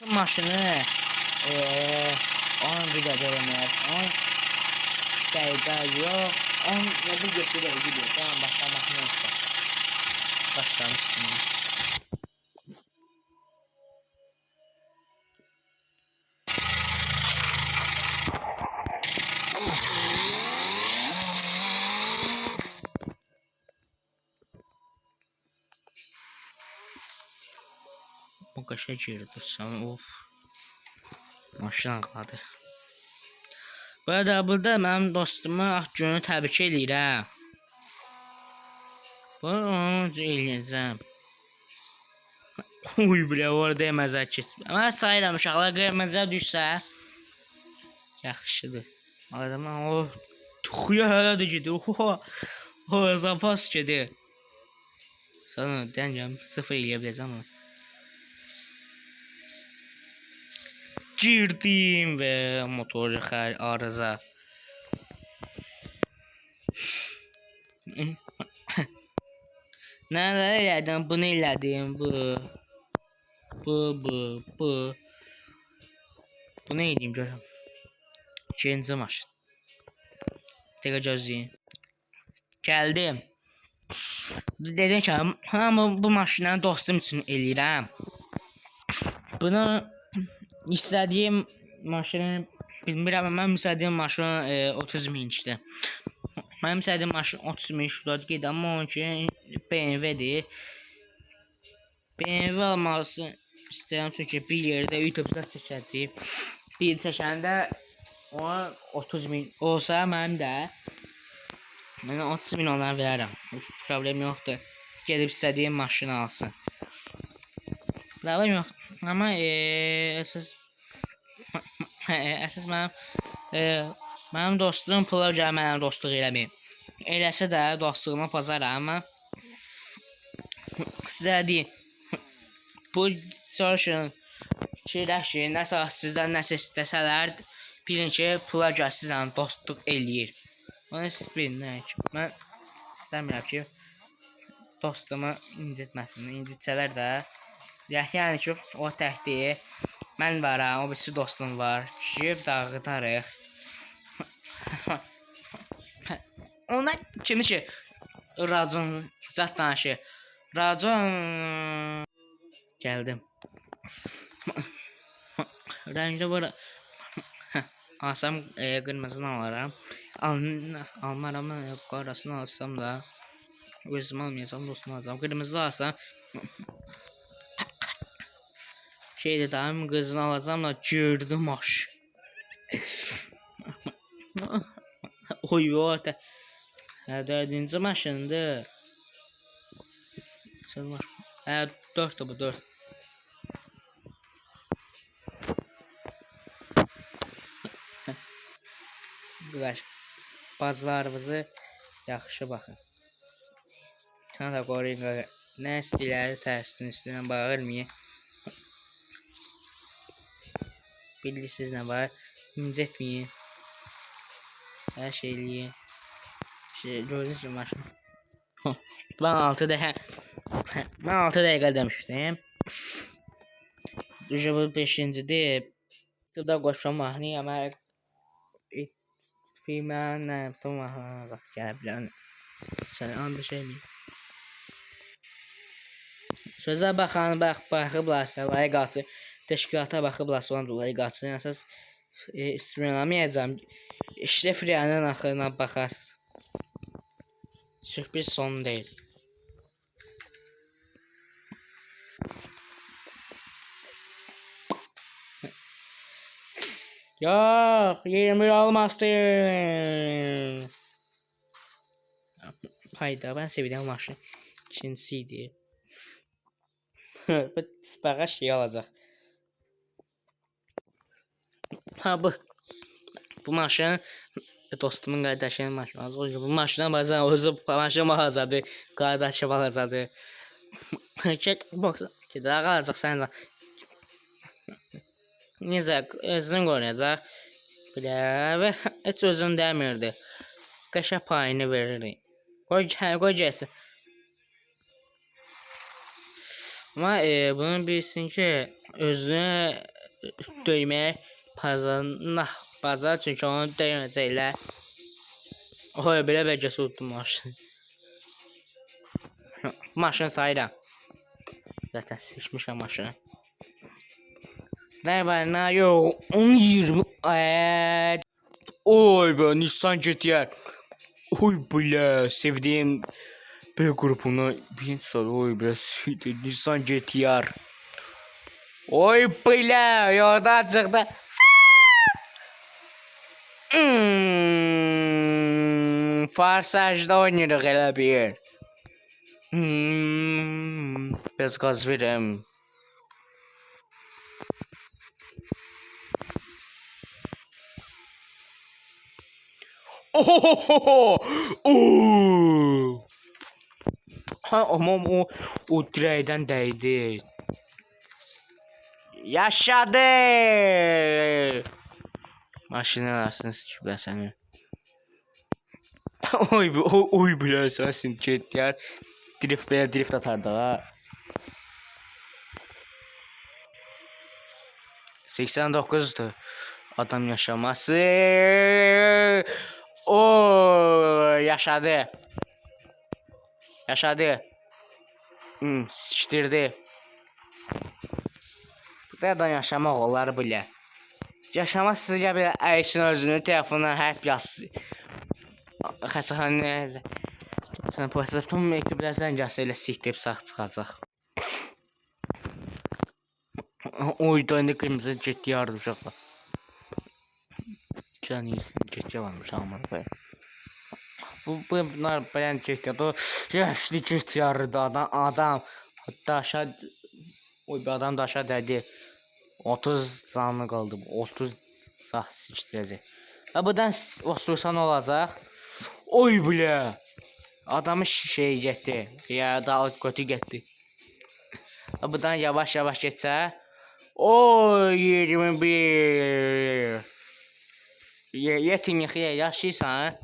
Maşını on video görünür. 10 dəqiqə yox. 10 ya da 7 dəqiqə gidiyor. Tamam başlamak neyse. Başlamışsın. Bu kaşa girdirsən, of. Maşın ağladı. Burada mənim dostumu Akgünü təbrik edirəm. Bunu onun üçün eləyəcəm. Uy bilə, orada məzər keçib. Mən sayıram uşaqlar, qırmızıya düşsə yaxşıdır. Adamlar o tuxuya hələdir gedir. O zapas gedir. Sonra deyəcəm 0 eləyə biləcəm onu. Girdim və motorcu arıza. Nələr elədim, bunu elədim, bu. Bunu edeyim görəm. İkinci maşın. Dəqiqə gözləyin. Gəldim. Dedim ki, bu maşını dostum üçün eləyirəm. Bunu istədiyim maşını bilmirəm, mən istədiyim maşın 30 minçdir. Mənim istədiyim maşın 30 min şurada gedir, amma onun ki BMW-dir. BMW alması istəyirəm çünki bir yerdə YouTube-da çəkəcəyim. Bir çəkəndə ona 30 min olsa mənim də mən 30 min onlara verərəm. Problem yoxdur. Gedib istədiyim maşını alsın. Problem yoxdur. Amma əsas mənim dostum pula gələ mənə dostluq eləməyim. Eləsə də dostluğuma bazaram, amma sizə deyim, bu çalışın, fikirləşin, nəsə sizdən nəsə istəsələr, bilin ki, pula gəl sizlə dostluq eləyir. Onu siz bilin, mən istəmirəm ki, dostumu incitməsin, incitsələr də, yəni ki, o tək deyil, mən varam, o birisi dostum var, düşüb dağıdarıq. Onlar kimi ki, racon, zat danışı, racon, gəldim. Rəngdə var, alsam qırmızını alaram, almaram, qarasını alsam da, özüm almayacam, dostum alacam, qırmızı alsam, şeydə daim qızını alacam da, gördüm aş. Oy o da. Dördüncü maşındır. Dördür bu, 4. Bazılarınızı yaxşı baxın. Sana da qoruyun, nə istəyirləri tərsin üstünə bağırmayın. Bilirsiniz nə var, incitməyin. Hər şey eləyin. Gördünüz mü maşın? Ben 6 dəqiqə demişdim. Düzü bu 5-cidir. Burada qoşma mahnı ama filmə nə yaptım mahnı gələ bilər. Sən andı şey mi? Sözə baxan baxıblarsa layıq alsın. Təşkilata baxıblarsa layıq alsın. Əsas istəyirəm. İşte Friyanın axırına baxarsınız. Sürpriz sonu değil. Yok, 21 olmasın. Hayda, ben seviyorum maşın. İkincisiydi. Bu spağa şey olacaq. Ha bu maşın dostumun qardaşının maşını. Bu maşına bazen özü maşın alacaktı. Qardaşım alacaktı. Ki daha qalacaq sən. Necə özünü qoruyacaq. Və heç özünü dəmirdi. Qəşə payını verirdi. Qoy gəlsin. Ama bunun bilsin ki özünü döyməyə bazar çünki onu döyməcəklər. Oy belə bəlgəsi utdu maşın. Maşın sayıram. Zaten seçmişəm maşını. Ne var ne yok 10-20 Oy be Nissan GT-R. Oy bile sevdiğim B grubuna bir soru oy bile sevdiğim Nissan GT-R. Oy bile yolda çıktı. Farsajda oynayırıq elə bir. Biraz gaz verəm. Ha ama o dirəkdən dəydi. Yaşadı. Maşının arasını sikiblər səni. oy bile sensin GT-R. Drift atardı ha. 89'du adam yaşaması. O yaşadı. Siktirdi. Bu da adam yaşamaq olar bile. Yaşamaq sizə belə əysin özünü telefonuna hep yazsın. Xəstəxanəyə sən polislər tüm məktublar zəng gəlsə elə sikdirib sağ çıxacaq. Oy da indi qırmızı GT-R uşaqlar. Cani GT varmış aman be. Bunlar belə GT-R yaşlı GT-R'dı adam hatta aşağı oy bir adam da aşağı dəydi. 30 canlı qaldı. 30 sağ sikdirəcək. Buradan osursan olacaq. Oy bile. Adamı şey getdi. Ya dalıp götü getdi. Buradan yavaş geçsə. Oy 21. Yetim yıxıya yaşayırsan.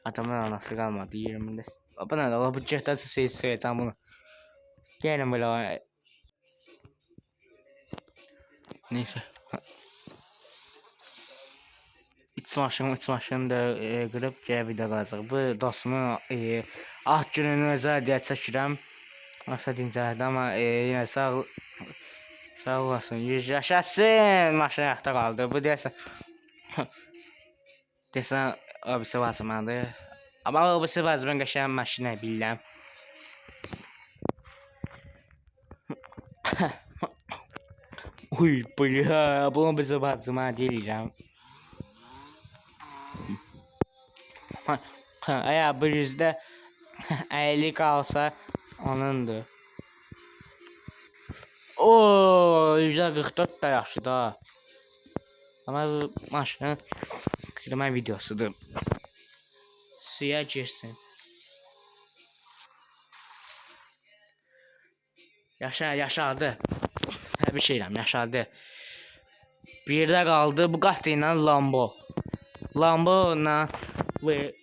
Adamın anası qalmadı 20'də. Bu nə də bu cəhdə söyləyəcəm bunu. Gəlin belə. Neyse. İç maşını da qırıb video qalacaq. Bu dostumun ad gününü özəl deyə çəkirəm. Nasıl dincəldi amma yenə sağ olasın. Yaşasın. Maşın ayaqda qaldı. Bu deyəsən abisi vacımandır. Amma abisi vacıman qəşəng maşını bilirəm. Uy bля, bunu bizə vacıman deyirəm. Eğer bizdə 50 qalsa onundur. O %44 da yaxşı da. Ama bu maşının kırma videosudur. Suya girsin. Yaşadı. Bir şeyəm yaşadı. Bir də qaldı bu qatı ilə Lambo. Lambo ilə ve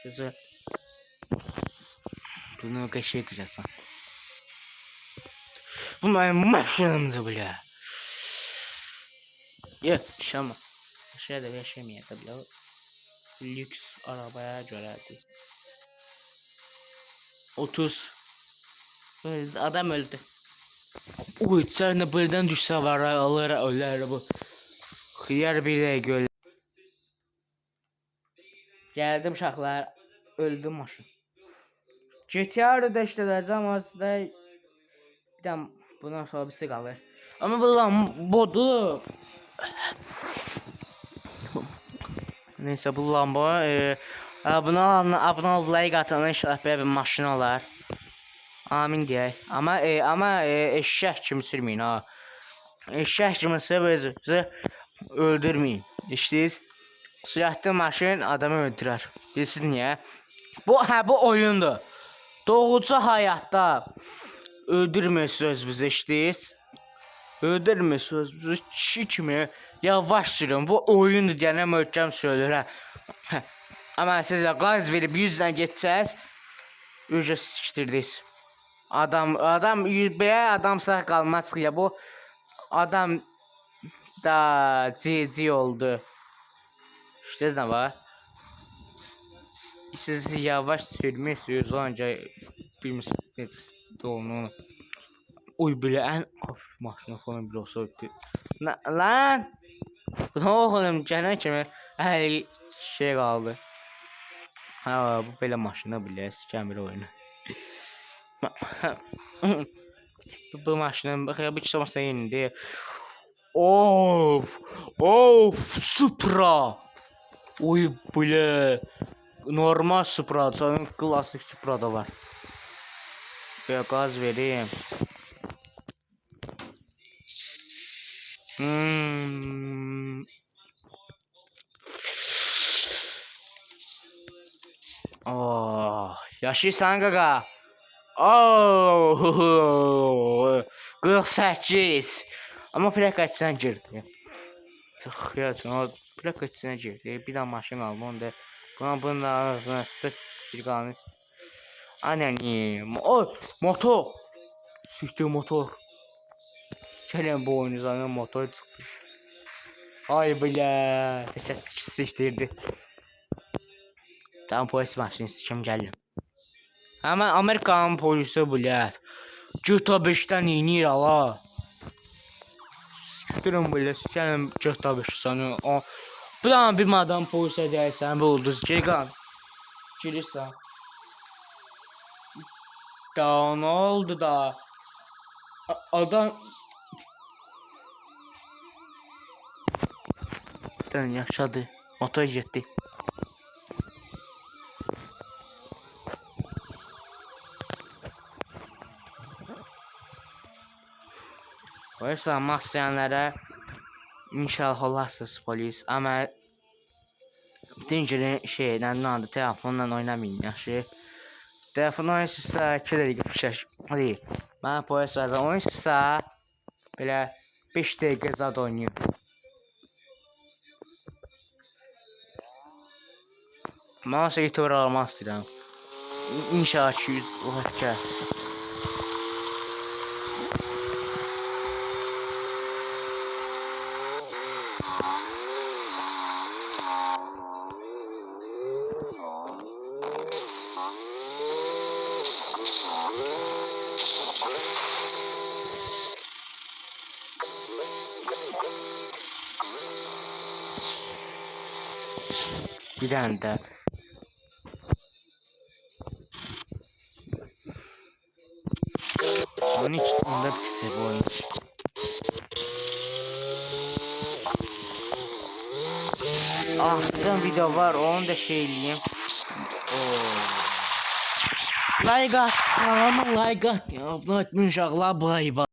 güzel. Bunu qəşəng qıracam. Bu mənim maşınımdır bile. Yaşama. Şeydə yaşamayacaq bile. Lüks arabaya görədir. 30. Adam öldü. Uy, içərinə birdən düşsə var, ölər bu. Xiyar bir də göl. Gəldim uşaqlar, öldü maşın. GT-R da işlədəcəm aslında. Bir də bundan sonra birisi qalır. Amma bu Lambodur. Neyse bu Lambo. Abunə ol, like atana inşallah belə bir maşın olar. Amin deyək. Amma eşşək kimi sürməyin ha. Eşşək kimi sürməyin. Öldürməyin. İşləyiz. Sürətli maşın adamı öldürər. Bilirsiniz niyə? Bu oyundur. Doğucu həyatda öldürmürsünüz özünüzü işləyiz. Öldürmürsünüz özünüzü kişi kimi yavaş sürün. Bu oyundur deyənə möhkəm söylürəm. Amma sizə qaz verib 100-dən geçsəz, ücret sikdirdiniz. Adam belə adam sağ qalmaz ki ya. Bu adam da cici oldu. İşte ne var? Siz yavaş sürmüyorsunuz ancak bilmişsiniz onu. Uy bile en hafif maşına falan bir olsa lan ne oğlum gelen kimi her şey kaldı. Ha bu böyle maşına bile siken bir oyunu. Bu maşının bakaya bir çıkmasa indi. Of Supra. Uy bile normal Supra, sanırım klasik Supra da var. Bir gaz vereyim. Oh, yaşayırsan qaqa. Oh, 48. Amma plaka içindən girdi. Yox, plaka içindən girdi. Bir daha maşın aldım, onu da bunun arasına sık bir qalmış. Anani, motor. Siktir motor. Sikerim bu oyuncağın motor çıxdı. Ay bilə, təkər sikdirdi. Tam polis maşını sikim gəldim. Ama Amerikan polisi bilir. GTA 5'ten inir ala. Siktirin bilir. Siktirin GTA 5 sana. Bir madam polise dersen bu ulduz Cegan. Girişsen. Da ne oldu da? Adam... yaşadı. Motor gitti. Oysa mahzenlere inşallah olarsınız polis ama dincili şeyden ne adı telefonla oynamayın yaşı. Telefon oynayırsa 2 dəqiqə fişək değil. Ben polis razı oynayırsa belə 5 dəqiqə zad oynayım. Masa itibar almaq istəyirəm. İnşallah 200 gəlsin. Bir tane de onun için onda bitecek bu oyun. Bir video var, onu da şeyleyeyim. Like at, kanalıma like at. Abone olmayı uşaqlar, bay bay.